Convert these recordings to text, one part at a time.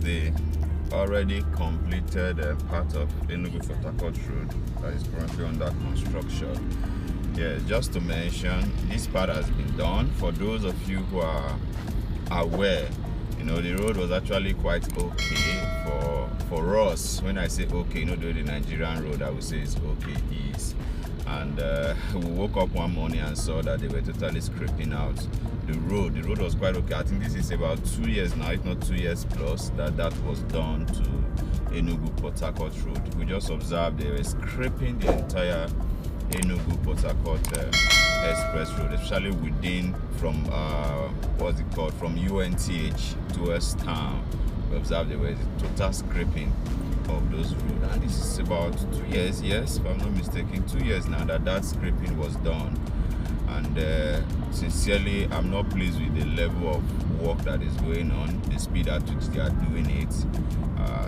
the already completed part of Enugu-PortHarcourt road that is currently under construction. Yeah, just to mention, this part has been done. For those of you who are aware, you know, the road was actually quite okay for us. When I say okay, you know, the Nigerian road, I would say it's okay is. And we woke up one morning and saw that they were totally scraping out the road. The road was quite okay. I think this is about 2 years now, if not 2 years plus, that was done to Enugu-PortHarcourt road. We just observed they were scraping the entire Enugu-PortHarcourt express road, especially within from what's it called, from UNTH towards town. We observed there was total scraping of those roads, and this is about 2 years, yes, if I'm not mistaken, 2 years now that scraping was done. And sincerely, I'm not pleased with the level of work that is going on, the speed at which they are doing it.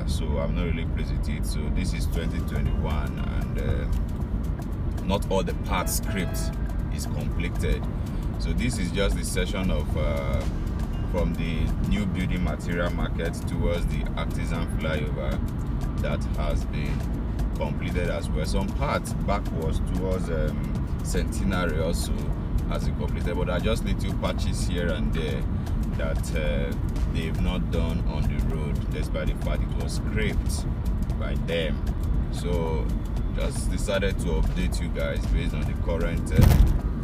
So I'm not really pleased with it. So this is 2021, and not all the parts scraped is completed. So this is just the section of from the new building material market towards the Artisan flyover that has been completed as well. Some parts backwards towards Centenary also has been completed, but are just little patches here and there that they've not done on the road, despite the fact it was scraped by them. So just decided to update you guys based on the current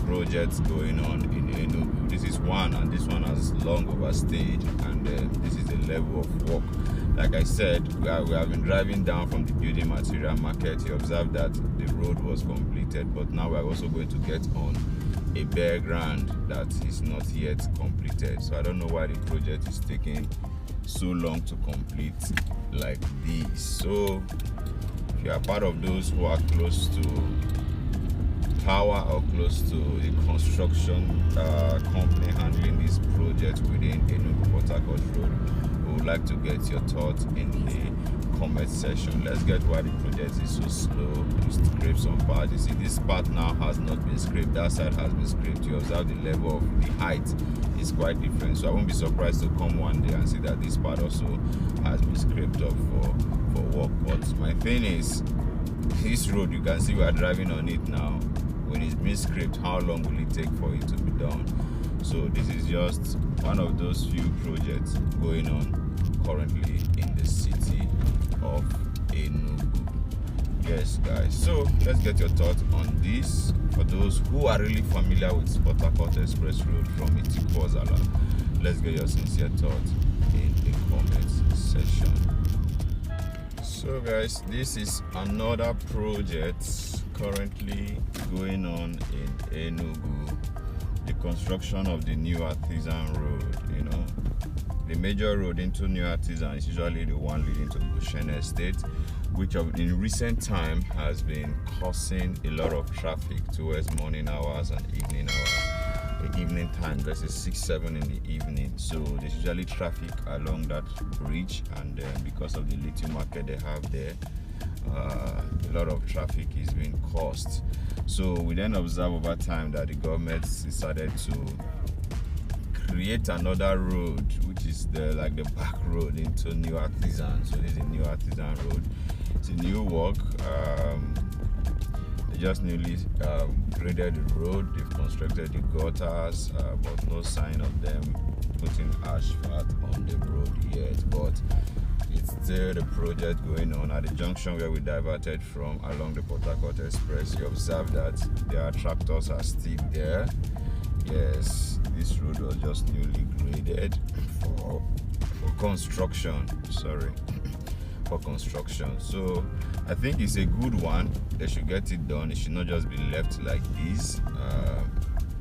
projects going on in Enugu. This is one, and this one has long overstayed, and this is the level of work. Like I said, we have been driving down from the building material market. You observe that the road was completed, but now we are also going to get on a bare ground that is not yet completed. So I don't know why the project is taking so long to complete like this. So if you are part of those who are close to power or close to the construction company handling this project within Enugu-PortHarcourt road, we would like to get your thoughts in the comment section. Let's get why the project is so slow. You scrape some part. You see, this part now has not been scraped. That side has been scraped. You observe the level of the height is quite different. So I won't be surprised to come one day and see that this part also has been scraped up for work. But my thing is, this road, you can see we are driving on it now. When it's been scraped, how long will it take for it to be done? So this is just one of those few projects going on currently in the city of Enugu. Yes, guys, so let's get your thoughts on this. For those who are really familiar with PortHarcourt Express Road from Igbo, let's get your sincere thoughts in the comments section. So guys, this is another project currently going on in Enugu, the construction of the new Artisan road. You know, the major road into new Artisan is usually the one leading to Bushene State, which in recent time has been causing a lot of traffic towards morning hours and evening hours. The evening time versus 6-7 in the evening. So there's usually traffic along that bridge, and because of the little market they have there, a lot of traffic is being caused. So we then observe over time that the government decided to create another road, which is the back road into New Artisan. So this is a New Artisan road. It's a new work. They just newly graded the road. They've constructed the gutters, but no sign of them putting asphalt on the road yet. But it's still the project going on at the junction where we diverted from along the PortHarcourt Express. You observe that their tractors are still there. Yes, this road was just newly graded for construction. For construction. So I think it's a good one. They should get it done. It should not just be left like this.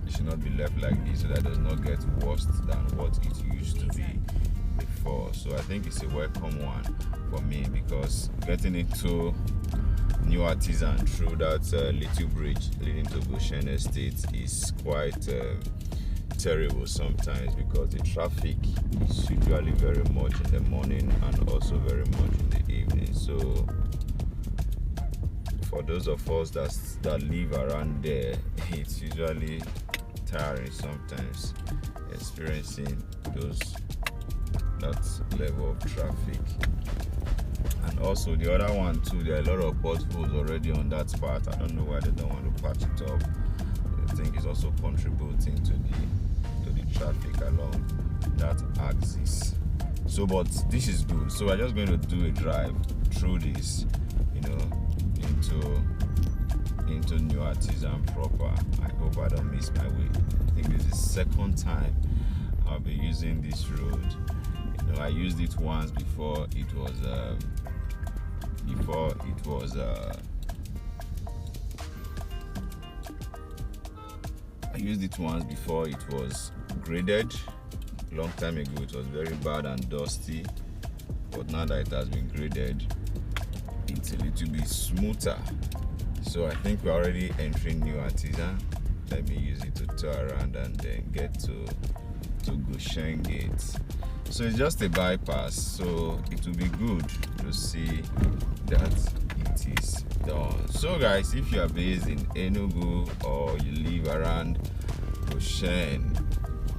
It should not be left like this so that it does not get worse than what it used to be before. So I think it's a welcome one for me, because getting into New Artisan through that little bridge leading to Bushene State is quite terrible sometimes, because the traffic is usually very much in the morning and also very much in the evening. So for those of us that live around there, it's usually tiring sometimes experiencing those that level of traffic. And also the other one too, there are a lot of potholes already on that part. I don't know why they don't want to patch it up. I think it's also contributing to the traffic along that axis. So, but this is good. So we're just going to do a drive through this, into New Artisan proper. I hope I don't miss my way. I think this is the second time I'll be using this road. I used it once before it was graded. Long time ago it was very bad and dusty, but now that it has been graded, it's a little bit smoother. So I think we're already entering New Artisan. Let me use it to turn around and then get to Goshen Gate. So it's just a bypass, so it will be good to see that it is done. So guys, if you are based in Enugu or you live around Goshen,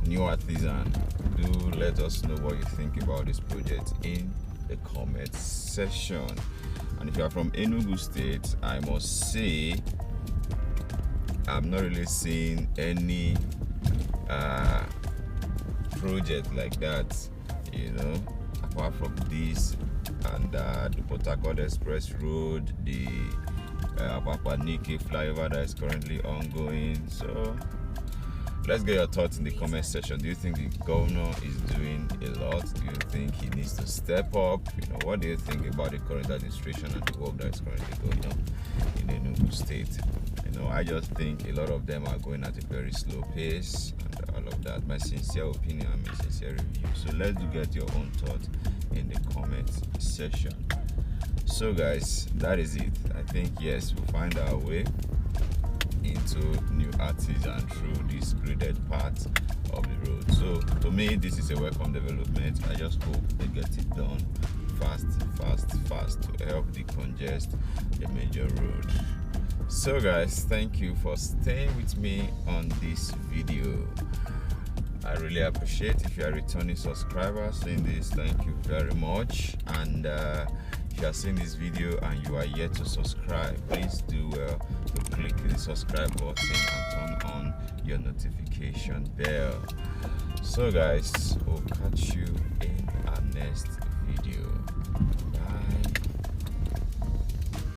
New Artisan, do let us know what you think about this project in the comment section. And if you are from Enugu State, I must say I'm not really seeing any project like that, apart from this and the PortHarcourt Express Road, the Abakaliki flyover that is currently ongoing. So let's get your thoughts in the comment section. Do you think the governor is doing a lot? Do you think he needs to step up? What do you think about the current administration and the work that is currently going on in Enugu State? I just think a lot of them are going at a very slow pace and all of that. My sincere opinion and my sincere review. So let's get your own thoughts in the comment section. So guys, that is it. I think yes, we'll find our way into New Artisan through this graded part of the road. So to me, this is a welcome development. I just hope they get it done fast to help decongest the major road. So guys, thank you for staying with me on this video. I really appreciate if you are returning subscribers seeing this. Thank you very much. And if you are seeing this video and you are yet to subscribe, please do well to click the subscribe button and turn on your notification bell. So guys, we'll catch you in our next video.